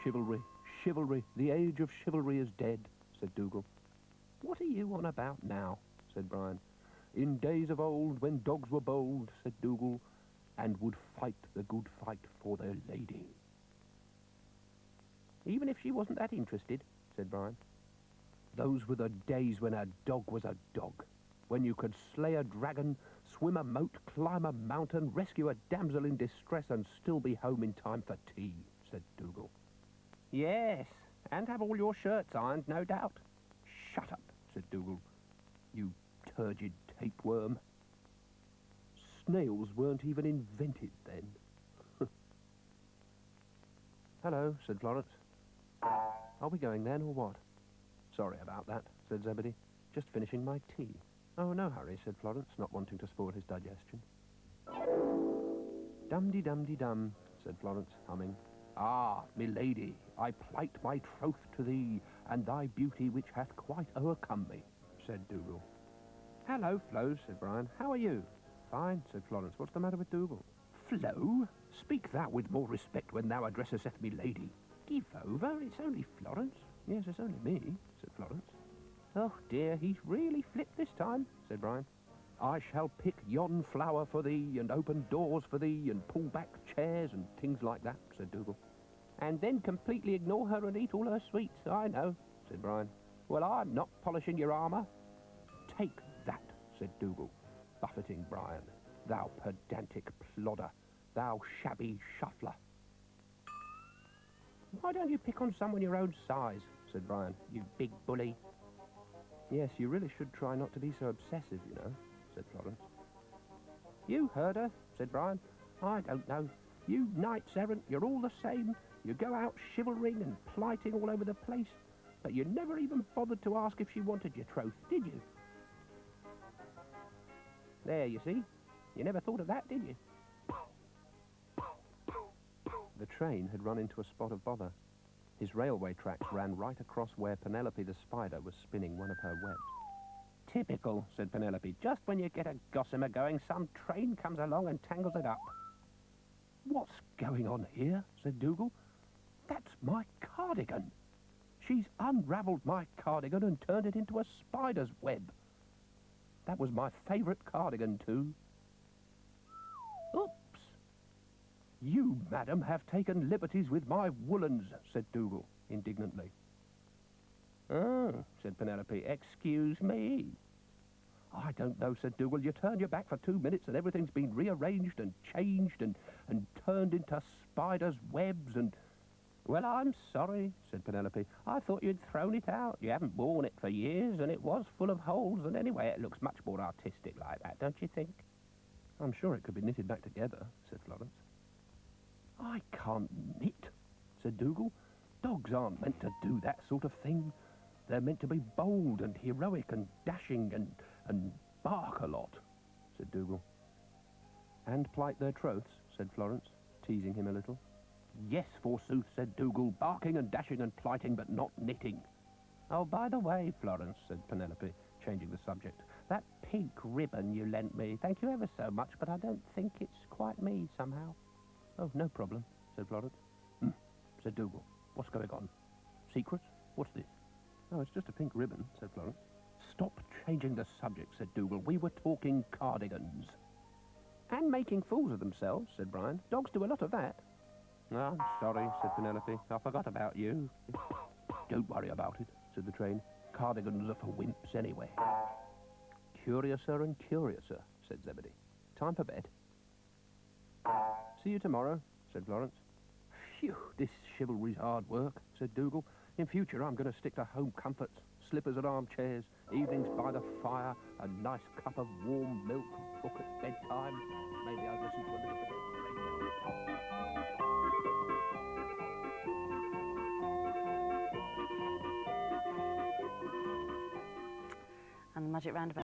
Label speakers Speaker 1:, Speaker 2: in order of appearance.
Speaker 1: chivalry, chivalry, the age of chivalry is dead, said Dougal. What are you on about now, said Brian. In days of old, when dogs were bold, said Dougal, and would fight the good fight for their lady. Even if she wasn't that interested, said Brian. Those were the days when a dog was a dog. When you could slay a dragon, swim a moat, climb a mountain, rescue a damsel in distress, and still be home in time for tea, said Dougal. Yes, and have all your shirts ironed, no doubt. Shut up, said Dougal, you turgid tapeworm. Snails weren't even invented then. Hello, said Florence. Are we going then, or what? Sorry about that, said Zebedee. Just finishing my tea. Oh, no hurry, said Florence, not wanting to spoil his digestion. Dum-de-dum-de-dum, said Florence, humming. Ah, milady, I plight my troth to thee, and thy beauty which hath quite o'ercome me, said Dougal. Hello, Flo, said Brian. How are you? Fine, said Florence. What's the matter with Dougal? Flo? Speak thou with more respect when thou addressest me lady. Give over, it's only Florence. Yes, it's only me, said Florence. Oh dear, he's really flipped this time, said Brian. I shall pick yon flower for thee, and open doors for thee, and pull back chairs, and things like that, said Dougal. And then completely ignore her and eat all her sweets, I know, said Brian. Well, I'm not polishing your armour. Take that, said Dougal, buffeting Brian. Thou pedantic plodder, thou shabby shuffler. Why don't you pick on someone your own size, said Brian, you big bully. Yes, you really should try not to be so obsessive, you know, said Florence. You heard her, said Brian. I don't know. You knights errant, you're all the same. You go out chivalring and plighting all over the place, but you never even bothered to ask if she wanted your troth, did you? There, you see. You never thought of that, did you? The train had run into a spot of bother. His railway tracks ran right across where Penelope the spider was spinning one of her webs. Typical, said Penelope. Just when you get a gossamer going, some train comes along and tangles it up. What's going on here, said Dougal. That's my cardigan. She's unravelled my cardigan and turned it into a spider's web. That was my favourite cardigan, too. Oops. You, madam, have taken liberties with my woolens, said Dougal, indignantly. Oh, said Penelope, excuse me. I don't know, said Dougal. You turned your back for 2 minutes and everything's been rearranged and changed and turned into spiders' webs and... Well, I'm sorry, said Penelope. I thought you'd thrown it out. You haven't worn it for years and it was full of holes, and anyway, it looks much more artistic like that, don't you think? I'm sure it could be knitted back together, said Florence. I can't knit, said Dougal. Dogs aren't meant to do that sort of thing. They're meant to be bold and heroic and dashing and bark a lot, said Dougal. And plight their troths, said Florence, teasing him a little. Yes, forsooth, said Dougal, barking and dashing and plighting, but not knitting. Oh, by the way, Florence, said Penelope, changing the subject, that pink ribbon you lent me, thank you ever so much, but I don't think it's quite me, somehow. Oh, no problem, said Florence. Said Dougal. What's going on? Secrets? What's this? Oh, it's just a pink ribbon, said Florence. Stop changing the subject, said Dougal. We were talking cardigans. And making fools of themselves, said Brian. Dogs do a lot of that. Oh, I'm sorry, said Penelope. I forgot about you. Don't worry about it, said the train. Cardigans are for wimps anyway. Curiouser and curiouser, said Zebedee. Time for bed. See you tomorrow, said Florence. Phew, this chivalry's hard work, said Dougal. In future, I'm going to stick to home comforts, slippers and armchairs, evenings by the fire, a nice cup of warm milk, book at bedtime. Maybe I'll listen to a little bit of radio.
Speaker 2: And the Magic Roundabout.